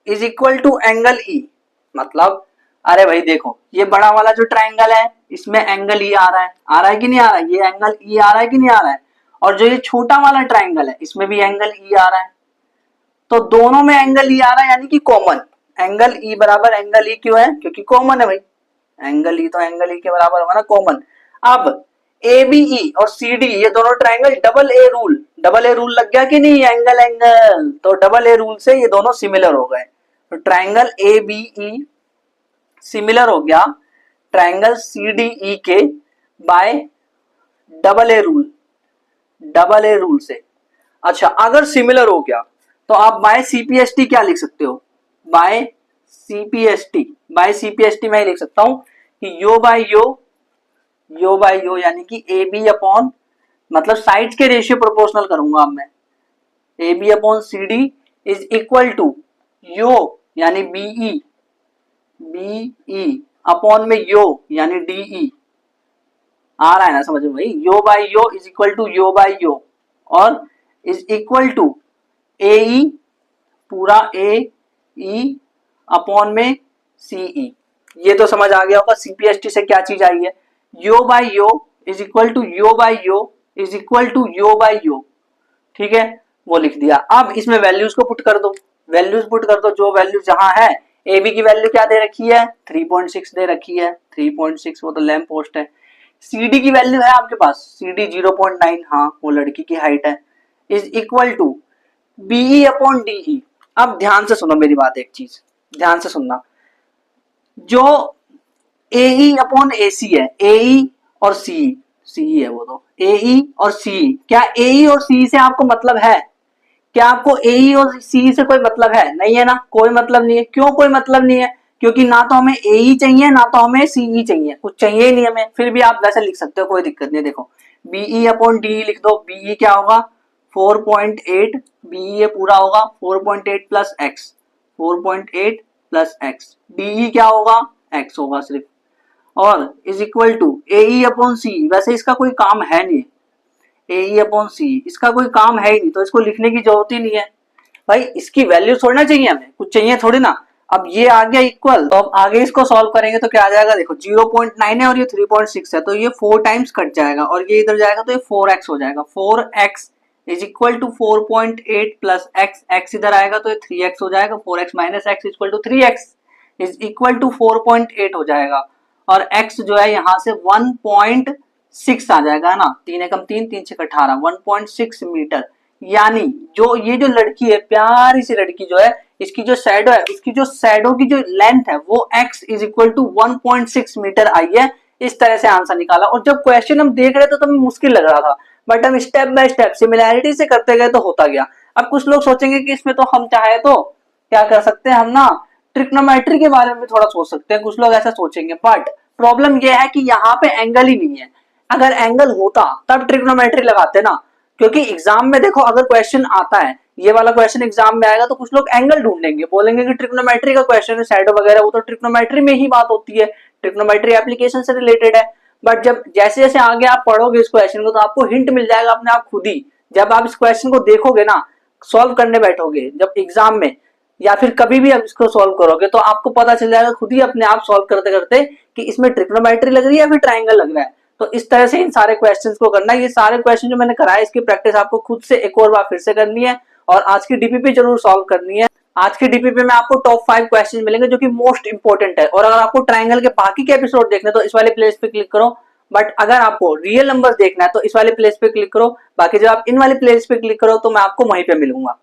is equal to angle E. मतलब अरे भाई देखो, ये बड़ा वाला जो ट्राइंगल है इसमें एंगल ई आ रहा है कि नहीं आ रहा है? ये एंगल ई आ रहा है कि नहीं आ रहा है? और जो ये छोटा वाला ट्राइंगल है इसमें भी एंगल ई आ रहा है। तो दोनों में एंगल ई आ रहा है यानी कि कॉमन। एंगल ई बराबर एंगल ई क्यों है? क्योंकि कॉमन है भाई। एंगल ई तो एंगल ई के बराबर होगा ना, कॉमन। अब ए बी ई और सी डी, ये दोनों ट्राइंगल डबल ए रूल लग गया कि नहीं? एंगल एंगल, तो डबल ए रूल से ये दोनों सिमिलर हो गए। तो triangle A B E similar हो गया ट्राइंगल सी डी ई के बाय डबल ए रूल से। अच्छा, अगर सिमिलर हो गया तो आप बाय सीपीएसटी क्या लिख सकते हो? बाय सीपीएसटी मैं लिख सकता हूं कि यो बाय यो यानी कि ए बी अपॉन, मतलब साइड्स के रेशियो प्रोपोर्शनल करूंगा अब मैं, A B upon C D is equal to यो यानी बी ई अपॉन में यो यानी डी ई। आ रहा है ना समझ में भाई? यो बाय यो इज इक्वल टू यो बाय यो, और is equal to A E, पूरा ए ई अपॉन में सी ई। ये तो समझ आ गया होगा सीपीएसटी से क्या चीज आई है। यो बाय यो इज इक्वल टू यो बाय यो इज इक्वल टू यो बाय यो, ठीक है, वो लिख दिया। अब इसमें वैल्यूज को पुट कर दो, जो वैल्यू जहां है। ए बी की वैल्यू क्या दे रखी है? 3.6 दे रखी है, 3.6, वो तो लैंप पोस्ट है। सी डी की वैल्यू है आपके पास, सी डी 0.9, हाँ वो लड़की की हाइट है, is equal to BE upon DE. अब ध्यान से सुनो मेरी बात, एक चीज ध्यान से सुनना, जो एई अपॉन एसी है, एई और सी है, वो तो एई और सी, क्या एई और सी से आपको मतलब है? क्या आपको एई और सी से कोई मतलब है? नहीं है ना, कोई मतलब नहीं है। क्यों कोई मतलब नहीं है? क्योंकि ना तो हमें एई चाहिए ना तो हमें सीई चाहिए, कुछ चाहिए ही नहीं हमें। फिर भी आप वैसे लिख सकते हो, कोई दिक्कत नहीं। देखो बीई अपॉन डी लिख दो, बीई क्या होगा? 4.8, बीई ये पूरा होगा 4.8 plus x, 4.8 plus x, DE क्या होगा? एक्स होगा सिर्फ, और is equal to AE upon C. वैसे इसका कोई काम है नहीं, ए अपॉन सी इसका कोई काम है ही नहीं, तो इसको लिखने की जरूरत ही नहीं है भाई। इसकी वैल्यू छोड़ना चाहिए हमें, कुछ चाहिए थोड़ी ना। अब ये आ गया इक्वल, तो अब आगे इसको सॉल्व करेंगे तो क्या आ जाएगा? देखो 0.9 है और ये 3.6 है, तो ये 4 टाइम्स कट जाएगा और ये इधर जाएगा तो ये 4x हो जाएगा। 4x is equal to 4.8 plus x, x इधर आएगा तो ये 3x हो जाएगा। 4x minus x equal to 3x is equal to 4.8 हो जाएगा, और x जो है यहाँ से 1.6 आ जाएगा ना, 3 एकम 3, 3 छक 18, 1.6 मीटर। यानी जो ये जो लड़की है, प्यारी सी लड़की जो है, इसकी जो शैडो है, उसकी जो शैडो की जो लेंथ है वो x is equal to 1.6 metre आई है। इस तरह से आंसर निकाला। और जब क्वेश्चन हम देख रहे थे तो हमें मुश्किल लग रहा था, बट हम स्टेप बाय स्टेप सिमिलैरिटी से करते गए तो होता गया। अब कुछ लोग सोचेंगे कि इसमें तो हम चाहे तो क्या कर सकते हैं, हम ना ट्रिग्नोमेट्री के बारे में भी थोड़ा सोच सकते हैं, कुछ लोग ऐसा सोचेंगे। बट प्रॉब्लम यह है कि यहाँ पे एंगल ही नहीं है। अगर एंगल होता तब ट्रिग्नोमेट्री लगाते ना, क्योंकि एग्जाम में देखो अगर क्वेश्चन आता है, ये वाला क्वेश्चन एग्जाम में आएगा तो कुछ लोग एंगल ढूंढेंगे, बोलेंगे कि ट्रिग्नोमेट्री का क्वेश्चन है, शैडो वगैरह, वो तो ट्रिग्नोमेट्री में ही बात होती है, ट्रिग्नोमेट्री एप्लीकेशन से रिलेटेड है। बट जब जैसे जैसे आगे आप पढ़ोगे इस क्वेश्चन को तो आपको हिंट मिल जाएगा अपने आप खुद ही। जब आप इस क्वेश्चन को देखोगे ना, सॉल्व करने बैठोगे जब एग्जाम में, या फिर कभी भी आप इसको सॉल्व करोगे तो आपको पता चल जाएगा खुद ही अपने आप सॉल्व करते करते कि इसमें ट्रिग्नोमेट्री लग रही है या फिर ट्राइंगल लग रहा है। तो इस तरह से इन सारे क्वेश्चंस को करना है। ये सारे क्वेश्चन जो मैंने कराए इसकी प्रैक्टिस आपको खुद से एक और बार फिर से करनी है, और आज की डीपीपी जरूर सॉल्व करनी है। आज की डीपीपी में आपको टॉप 5 क्वेश्चन मिलेंगे जो कि मोस्ट इंपोर्टेंट है। और अगर आपको ट्रायंगल के बाकी के एपिसोड देखने तो इस वाले प्लेलिस्ट पे क्लिक करो, बट अगर आपको रियल नंबर्स देखना है तो इस वाले प्लेलिस्ट पे क्लिक करो। बाकी जब आप इन वाले प्लेलिस्ट पे क्लिक करो तो मैं आपको वहीं पे मिलूंगा।